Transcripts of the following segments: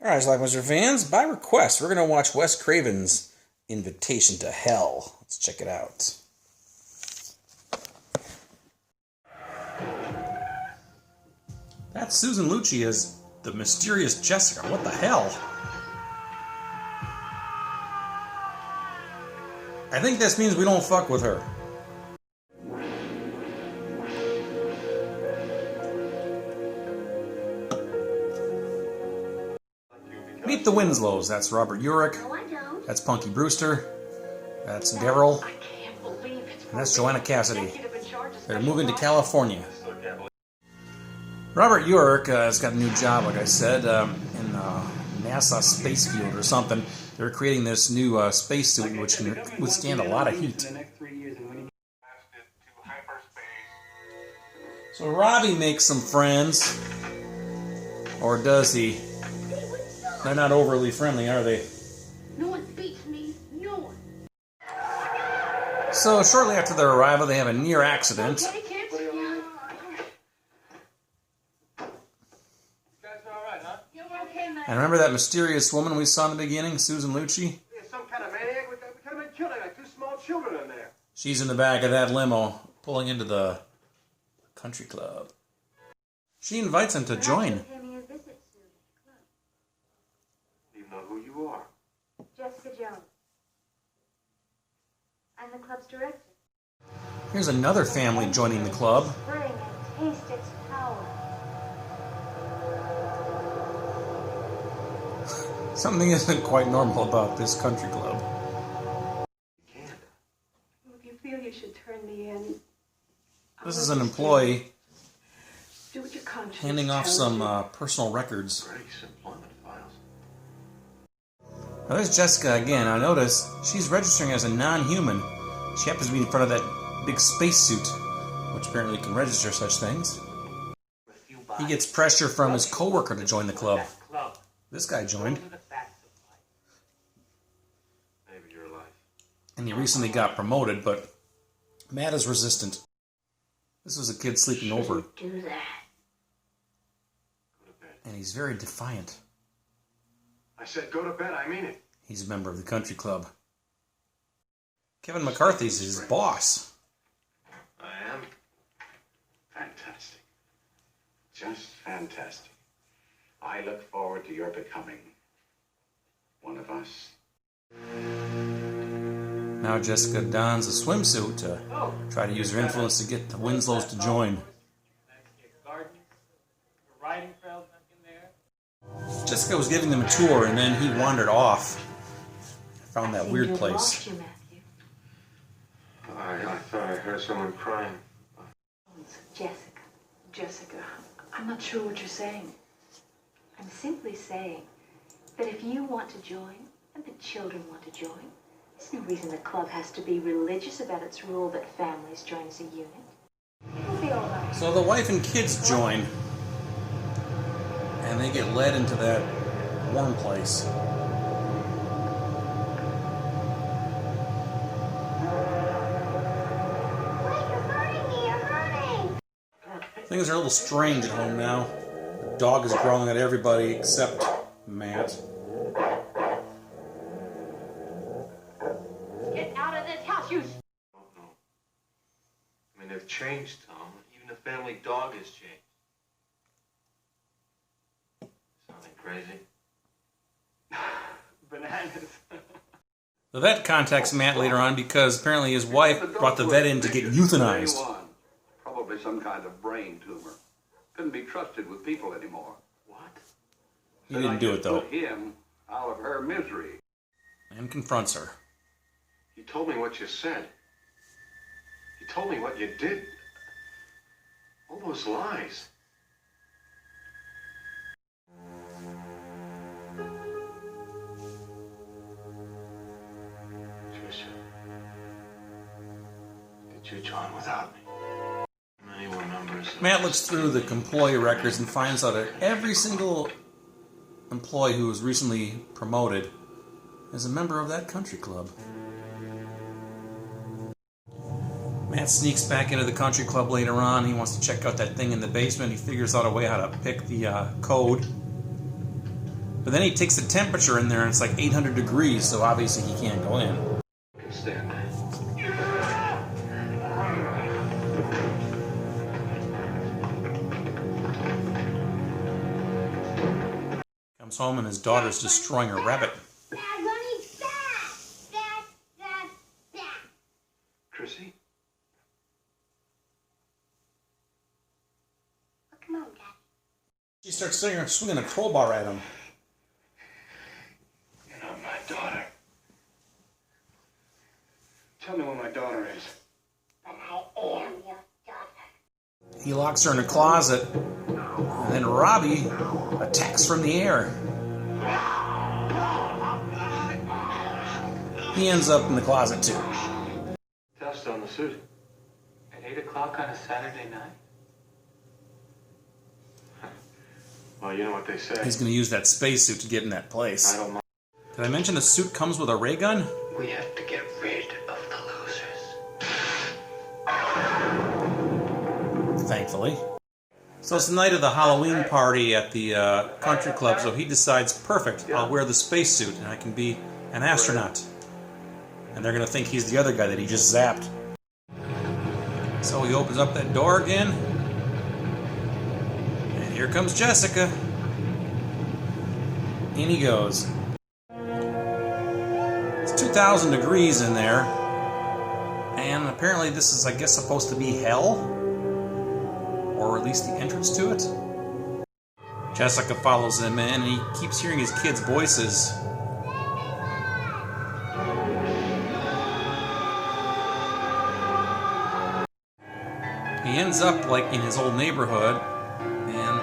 Alright, Schlockmeister fans, by request, we're going to watch Wes Craven's Invitation to Hell. Let's check it out. That's Susan Lucci as the mysterious Jessica. What the hell? I think this means we don't fuck with her. Meet the Winslows. That's Robert Urich. That's Punky Brewster. That's Daryl. And that's Joanna Cassidy. They're moving to California. Robert Urich has got a new job, like I said, in NASA spacefield or something. They're creating this new spacesuit which can withstand a lot of heat. So Robbie makes some friends. Or does he? They're not overly friendly, are they? No one beats me. No one. So shortly after their arrival, they have a near accident. Okay, kids? You're okay, man. And remember that mysterious woman we saw in the beginning, Susan Lucci? Yeah, some kind of maniac. We could have been killing like two small children in there. She's in the back of that limo, pulling into the country club. She invites him to join. You know who you are. Jessica Jones. I'm the club's director. Here's another family joining the club. Bring and taste its power. Something isn't quite normal about this country club. You can't. If you feel you should turn me in, This is an employee do what your conscience handing off tells some you. personal records. Grace, employment files. Now there's Jessica again. Now notice, she's registering as a non-human. She happens to be in front of that big spacesuit, which apparently can register such things. He gets pressure from his coworker to join the club. This guy joined. Maybe your life. And he recently got promoted, but Matt is resistant. This was a kid sleeping over, Do that. Go to bed. and he's very defiant. I said go to bed. I mean it. He's a member of the country club. Kevin McCarthy's his boss. I am. Fantastic. Just fantastic. I look forward to your becoming one of us. Now Jessica dons a swimsuit to try to use her influence to get the Winslows to join. Jessica was giving them a tour, and then he wandered off. Found that weird place. Lost you, Matthew. I thought I heard someone crying. Jessica, I'm not sure what you're saying. I'm simply saying that if you want to join, and the children want to join, there's no reason the club has to be religious about its rule that families join as a unit. It'll be all right. So the wife and kids join, and they get led into that warm place. Things are a little strange at home now. The dog is growling at everybody except Matt. Get out of this house, you... Oh, no. I mean, they've changed, Tom. Even the family dog has changed. Sounding crazy? Bananas. The vet contacts Matt later on because apparently his wife brought the vet in to get euthanized. Probably some kind of brain tumor. Couldn't be trusted with people anymore. What? He didn't do it though. Put him out of her misery. And confronts her. You told me what you said. You told me what you did. All those lies. Trisha, did you join without me? Many more members. Matt looks through the employee records and finds out that every single employee who was recently promoted is a member of that country club. Matt sneaks back into the country club later on. He wants to check out that thing in the basement. He figures out a way how to pick the code. But then he takes the temperature in there and it's like 800 degrees, so obviously he can't go in. I can stand that. Comes home and his daughter's destroying a rabbit. Chrissy? Come on, Dad. She starts swinging a crowbar at him. You're not my daughter. Tell me where my daughter is. But I am your daughter. He locks her in a closet, and then Robbie attacks from the air. He ends up in the closet too. Test on the suit. At 8 o'clock on a Saturday night? Well, you know what they say. He's going to use that spacesuit to get in that place. I don't mind. Did I mention the suit comes with a ray gun? We have to get rid of the losers. Thankfully. So it's the night of the Halloween party at the country club, so he decides, perfect, I'll wear the spacesuit and I can be an astronaut. And they're going to think he's the other guy that he just zapped. So he opens up that door again. And here comes Jessica. In he goes. It's 2,000 degrees in there. And apparently this is, I guess, supposed to be hell. Or at least the entrance to it. Jessica follows him in and he keeps hearing his kids' voices. He ends up like in his old neighborhood and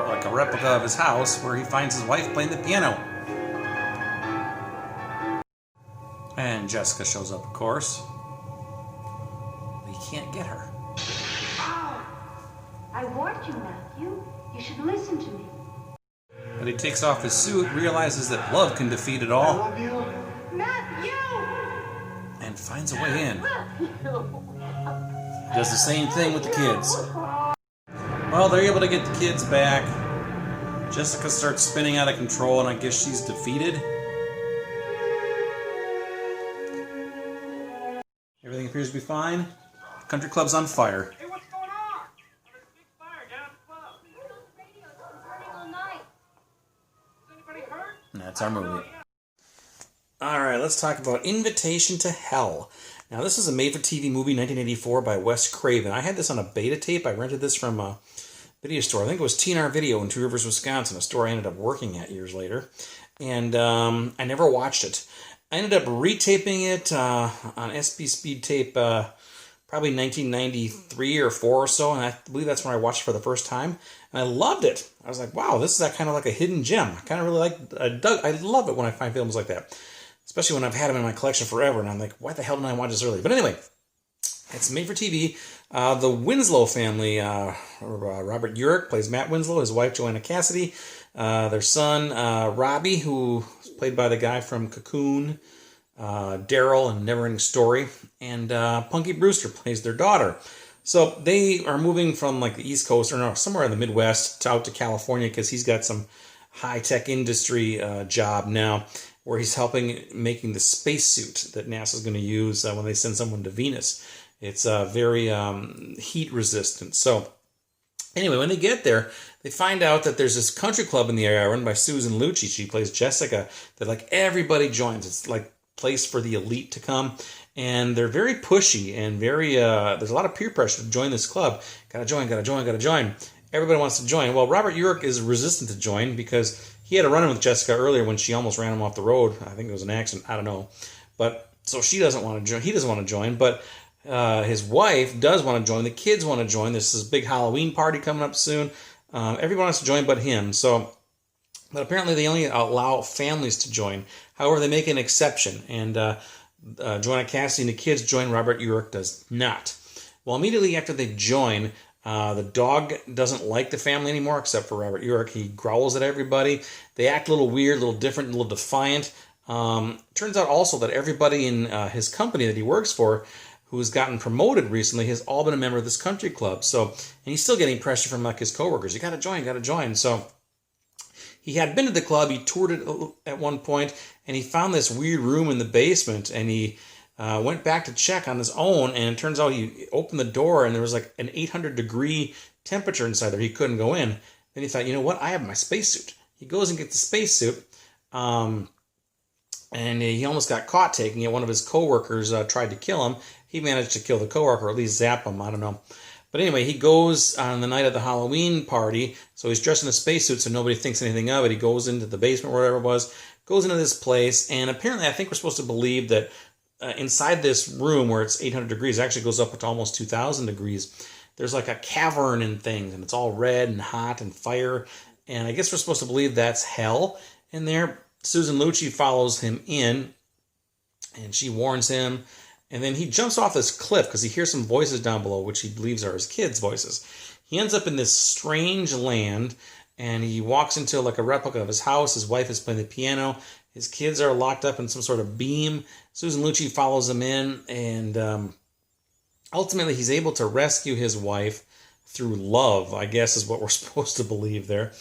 like a replica of his house where he finds his wife playing the piano. And Jessica shows up, of course. But he can't get her. I warned you, Matthew. You should listen to me. But he takes off his suit, realizes that love can defeat it all, Love you. Matthew! and finds a way in. Matthew! Does the same thing with the kids. Well, they're able to get the kids back. Jessica starts spinning out of control, and I guess she's defeated. Everything appears to be fine. The country club's on fire. Hey, what's going on? There's a big fire down at the club. Those radios have been burning all night. Is anybody hurt? And that's our movie. Alright, let's talk about Invitation to Hell. Now, this is a made-for-TV movie, 1984, by Wes Craven. I had this on a beta tape. I rented this from a video store. I think it was TNR Video in Two Rivers, Wisconsin, a store I ended up working at years later. And I never watched it. I ended up retaping it on SB Speed Tape probably 1993 or 4 or so, and I believe that's when I watched it for the first time. And I loved it. I was like, wow, this is that kind of like a hidden gem. I kind of really I love it when I find films like that. Especially when I've had them in my collection forever, and I'm like, why the hell didn't I watch this earlier? But anyway, it's made for TV. The Winslow family, Robert Urich plays Matt Winslow, his wife Joanna Cassidy, their son Robbie, who is played by the guy from Cocoon, Daryl and Neverending Story, and Punky Brewster plays their daughter. So they are moving from like the East Coast, or no, somewhere in the Midwest, out to California because he's got some high-tech industry job now, where he's helping making the spacesuit that NASA's going to use when they send someone to Venus. It's very heat resistant. So anyway, when they get there, they find out that there's this country club in the area run by Susan Lucci. She plays Jessica. That like everybody joins. It's like place for the elite to come. And they're very pushy and very, there's a lot of peer pressure to join this club. Gotta join, gotta join, gotta join. Everybody wants to join. Well, Robert Urich is resistant to join because he had a run-in with Jessica earlier when she almost ran him off the road. I think it was an accident. I don't know. But so she doesn't want to join. He doesn't want to join. But his wife does want to join. The kids want to join. There's this big Halloween party coming up soon. Everyone wants to join but him. So, but apparently they only allow families to join. However, they make an exception. And Joanna Cassidy and the kids join. Robert Urich does not. Well, immediately after they join, the dog doesn't like the family anymore, except for Robert Urich. He growls at everybody. They act a little weird, a little different, a little defiant. Turns out also that everybody in his company that he works for, who's gotten promoted recently, has all been a member of this country club. So, and he's still getting pressure from like his coworkers. You got to join, got to join. So he had been to the club. He toured it at one point, and he found this weird room in the basement, and he went back to check on his own, and it turns out he opened the door, and there was like an 800-degree temperature inside there. He couldn't go in. Then he thought, you know what? I have my spacesuit. He goes and gets the spacesuit, and he almost got caught taking it. One of his coworkers tried to kill him. He managed to kill the coworker, or at least zap him. I don't know. But anyway, he goes on the night of the Halloween party, so he's dressed in a spacesuit so nobody thinks anything of it. He goes into the basement, wherever it was, goes into this place, and apparently I think we're supposed to believe that inside this room where it's 800 degrees, it actually goes up to almost 2,000 degrees. There's like a cavern and things, and it's all red and hot and fire, and I guess we're supposed to believe that's hell in there. Susan Lucci follows him in, and she warns him. And then he jumps off this cliff because he hears some voices down below, which he believes are his kids' voices. He ends up in this strange land, and he walks into like a replica of his house. His wife is playing the piano. His kids are locked up in some sort of beam. Susan Lucci follows him in, and ultimately he's able to rescue his wife through love, I guess is what we're supposed to believe there.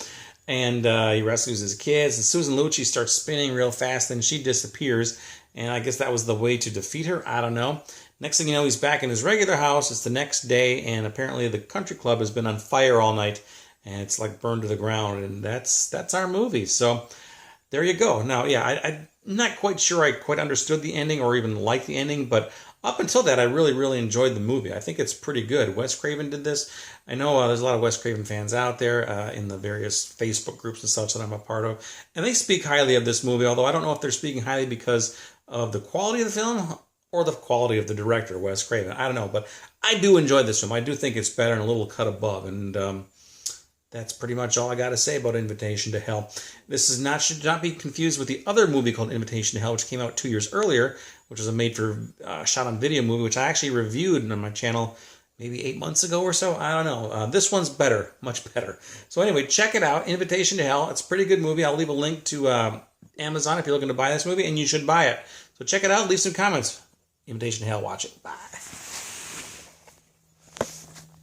And he rescues his kids, and Susan Lucci starts spinning real fast, and she disappears. And I guess that was the way to defeat her. I don't know. Next thing you know, he's back in his regular house. It's the next day, and apparently the country club has been on fire all night, and it's like burned to the ground. And that's our movie. So there you go. Now, yeah, I'm not quite sure I quite understood the ending or even liked the ending, but up until that, I really, really enjoyed the movie. I think it's pretty good. Wes Craven did this. I know there's a lot of Wes Craven fans out there in the various Facebook groups and such that I'm a part of, and they speak highly of this movie, although I don't know if they're speaking highly because of the quality of the film or the quality of the director, Wes Craven. I don't know, but I do enjoy this film. I do think it's better and a little cut above, and that's pretty much all I got to say about Invitation to Hell. This should not be confused with the other movie called Invitation to Hell, which came out 2 years earlier, which was a made-for-shot-on-video movie, which I actually reviewed on my channel maybe 8 months ago or so. I don't know. This one's better, much better. So anyway, check it out, Invitation to Hell. It's a pretty good movie. I'll leave a link to Amazon if you're looking to buy this movie, and you should buy it. So check it out. Leave some comments. Invitation to Hell. Watch it. Bye.